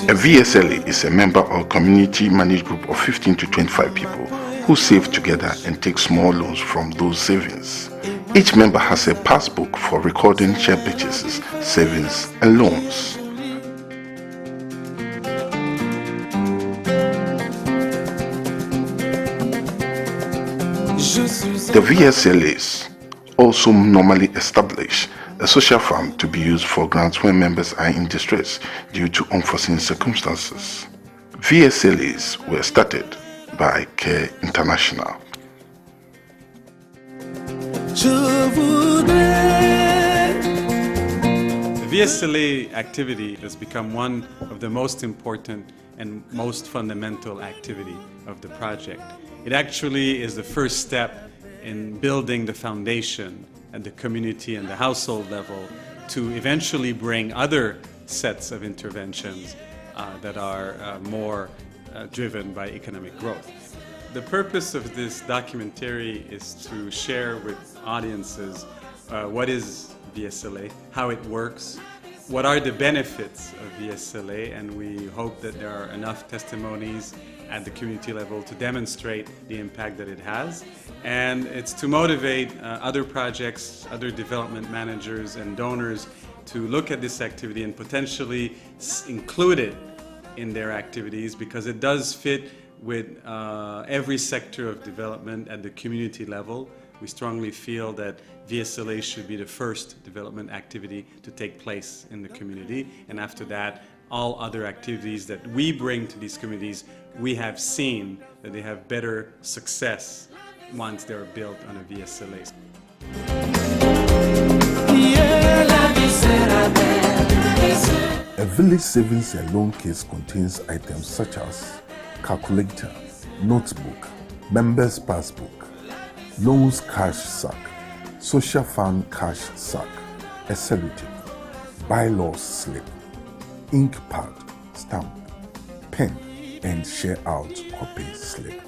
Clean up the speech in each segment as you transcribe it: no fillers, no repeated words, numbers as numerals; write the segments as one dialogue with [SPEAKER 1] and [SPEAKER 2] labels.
[SPEAKER 1] A VSLA is a member or community managed group of 15 to 25 people who save together and take small loans from those savings. Each member has a passbook for recording share purchases, savings, and loans. The VSLAs also normally establish a social fund to be used for grants when members are in distress due to unforeseen circumstances. VSLAs were started by Care International.
[SPEAKER 2] The VSLA activity has become one of the most important and most fundamental activity of the project. It actually is the first step in building the foundation at the community and the household level to eventually bring other sets of interventions that are more driven by economic growth. The purpose of this documentary is to share with audiences what is VSLA, how it works, what are the benefits of VSLA, and we hope that there are enough testimonies at the community level to demonstrate the impact that it has. And it's to motivate other projects, other development managers and donors to look at this activity and potentially include it in their activities, because it does fit with every sector of development at the community level. We strongly feel that VSLA should be the first development activity to take place in the community, and after that, all other activities that we bring to these communities, we have seen that they have better success once they're built on a VSLA.
[SPEAKER 3] A village savings and loan case contains items such as calculator, notebook, members passbook, loans cash sack, social fund cash sack, a sedative, bylaws slip, ink pad, stamp, pen, and share out copy slip.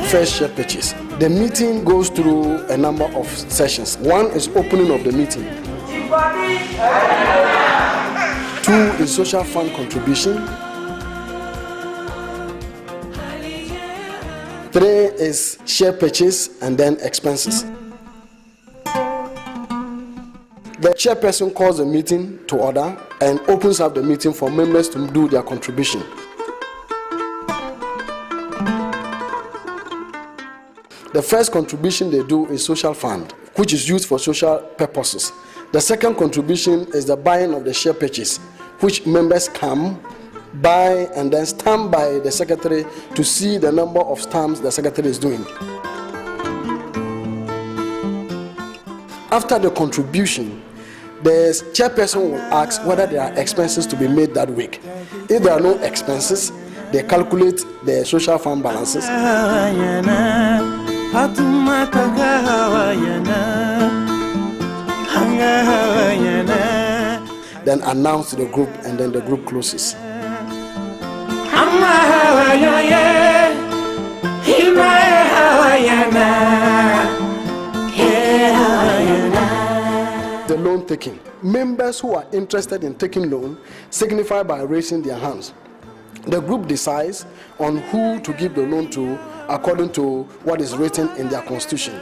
[SPEAKER 4] First share purchase. The meeting goes through a number of sessions. One is opening of the meeting. 2 is social fund contribution. 3 is share purchase and then expenses. The chairperson calls the meeting to order and opens up the meeting for members to do their contribution. The first contribution they do is social fund, which is used for social purposes. The second contribution is the buying of the share purchase, which members come, buy, and then stand by the secretary to see the number of stamps the secretary is doing. After the contribution, the chairperson will ask whether there are expenses to be made that week. If there are no expenses, they calculate the social fund balances. Then announce to the group, and then the group closes. The loan taking. Members who are interested in taking loan signify by raising their hands. The group decides on who to give the loan to according to what is written in their constitution.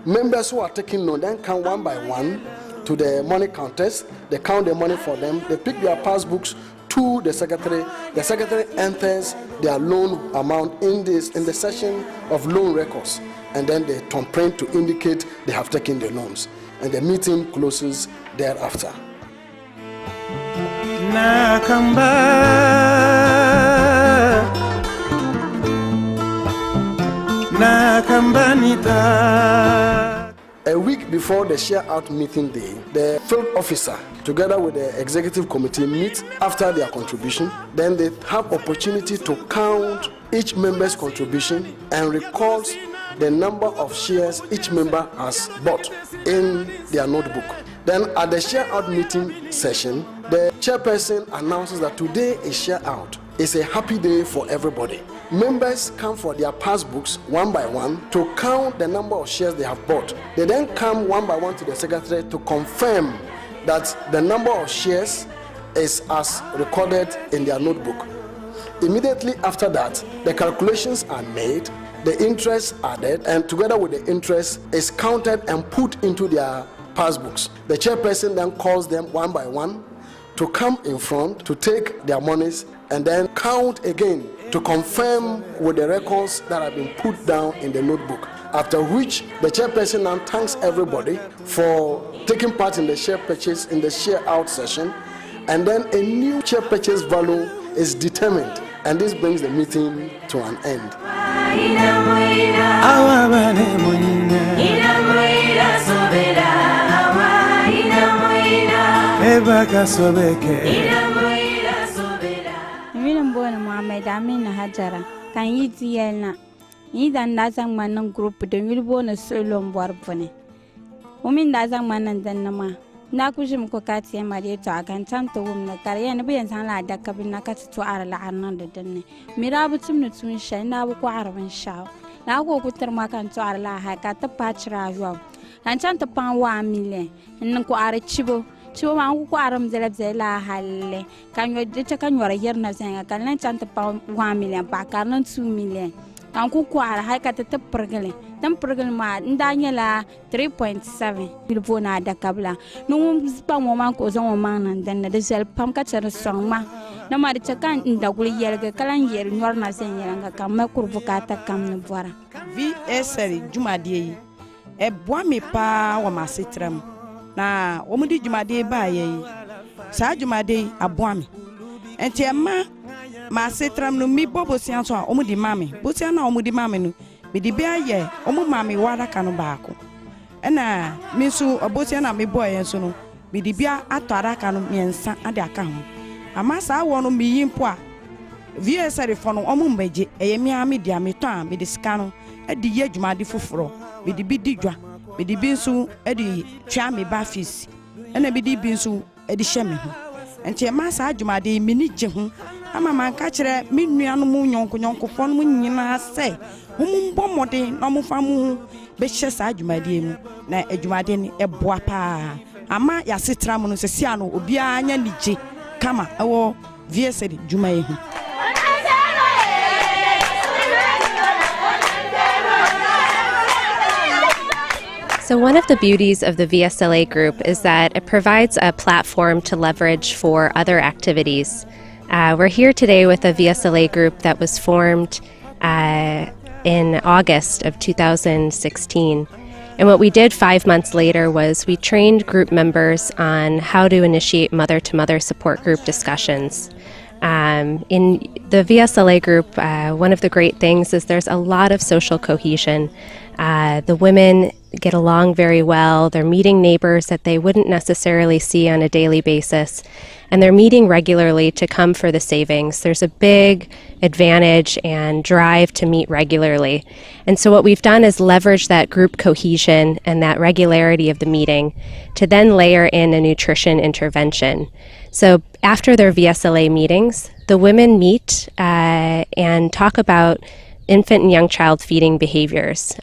[SPEAKER 4] Members who are taking loan then come one by one to the money counters. They count the money for them. They pick their passbooks to the secretary. The secretary enters their loan amount in the section of loan records, and then they thumbprint to indicate they have taken the loans, and the meeting closes thereafter.
[SPEAKER 5] Nakamba Nakambanita.
[SPEAKER 4] A week before the share out meeting day, the field officer, together with the executive committee, meet after their contribution. Then they have opportunity to count each member's contribution and records the number of shares each member has bought in their notebook. Then at the share out meeting session, the chairperson announces that today is share out. It's a happy day for everybody. Members come for their passbooks one by one to count the number of shares they have bought. They then come one by one to the secretary to confirm that the number of shares is as recorded in their notebook. Immediately after that, the calculations are made, the interest added, and together with the interest is counted and put into their passbooks. The chairperson then calls them one by one to come in front to take their monies and then count again to confirm with the records that have been put down in the notebook. After which the chairperson now thanks everybody for taking part in the share purchase in the share out session, and then a new share purchase value is determined, and this brings the meeting to an end.
[SPEAKER 6] Mohammed Amin Hajara kan yi tiyelna yi dan da zan manan group da wilbo na solon barbone umin da zan manan dan nama na kushim ko katiye mare to akan tanto wum na kare ne bayan san la da kabin na ka to ara la arnan da danne mirabu tum ne tun shay na bu ko arban sha na ko kutar ma kan to ara la ha ka ta pachra yo kan tanto pan wa mile nan ko ara chibo chibo ma ko aram zela halle kan yo de ta kan yora yerna zenga kan nan tanto pan 1 million pa kan nan 2 million kan ku ara ha ka ta pergele dan pergele ma ndanya la 3.7 bilbo na da kabla no pa mo man ko zon ma nan dan da zel pam ka tsara song ma na ma da kan inda gul yelga kalan yer nyorna zenga nga kan ma kurbu ka ta kam ne bora
[SPEAKER 7] VSL jumadie e boa me pa wa masitram na omudi jumade ba ye sa jumade aboa me enti ma setram no mi bobo sian so omudi mame bo sian na omudi mame no me di bia ye omu mame wada kanu baako na mi so obosia na me boy yen so no me di bia atara kanu miensa ade aka ho ama sa wo no mi yimpo a VSR fo no omu mbeje eye mi ame dia me to a me di sika no e di ye jumade foforo me di bi di dwa me di bi nso e di twa me ba fees na me di bi nso e di hye me ho enti ma sa jumade me ni je ho ama man ka kire me nuanu mu nyonko fo no nyina se mbo mode na mo fa mu be hye sa jumade mu na adwumade ni e boa pa ama ya setra mu no se sia no obi anya nije kama ewo VSL jumaye hu.
[SPEAKER 8] So one of the beauties of the VSLA group is that it provides a platform to leverage for other activities. We're here today with a VSLA group that was formed in August of 2016. And what we did 5 months later was we trained group members on how to initiate mother-to-mother support group discussions. In the VSLA group, one of the great things is there's a lot of social cohesion. The women get along very well. They're meeting neighbors that they wouldn't necessarily see on a daily basis. And they're meeting regularly to come for the savings. There's a big advantage and drive to meet regularly. And so what we've done is leverage that group cohesion and that regularity of the meeting to then layer in a nutrition intervention. So after their VSLA meetings, the women meet and talk about infant and young child feeding behaviors.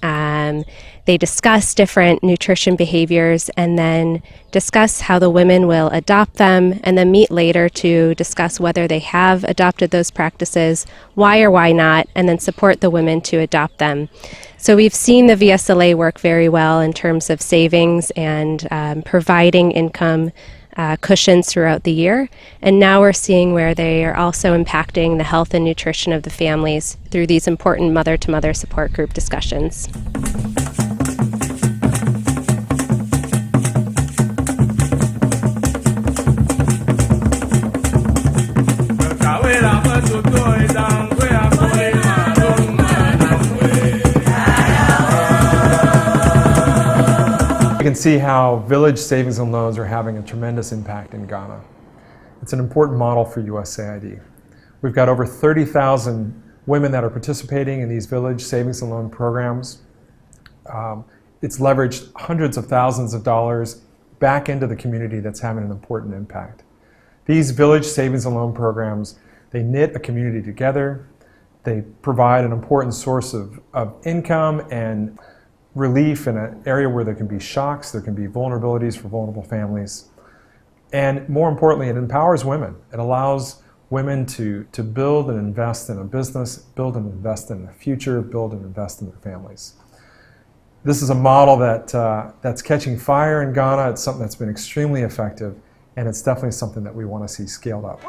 [SPEAKER 8] They discuss different nutrition behaviors and then discuss how the women will adopt them, and then meet later to discuss whether they have adopted those practices, why or why not, and then support the women to adopt them. So we've seen the VSLA work very well in terms of savings and providing income cushions throughout the year, and now we're seeing where they are also impacting the health and nutrition of the families through these important mother-to-mother support group discussions.
[SPEAKER 5] see how village savings and loans are having a tremendous impact in Ghana. It's an important model for USAID. We've got over 30,000 women that are participating in these village savings and loan programs. It's leveraged hundreds of thousands of dollars back into the community that's having an important impact. These village savings and loan programs, they knit a community together. They provide an important source of income and relief in an area where there can be shocks, there can be vulnerabilities for vulnerable families. And more importantly, it empowers women. It allows women to build and invest in a business, build and invest in the future, build and invest in their families. This is a model that's catching fire in Ghana. It's something that's been extremely effective, and it's definitely something that we want to see scaled up.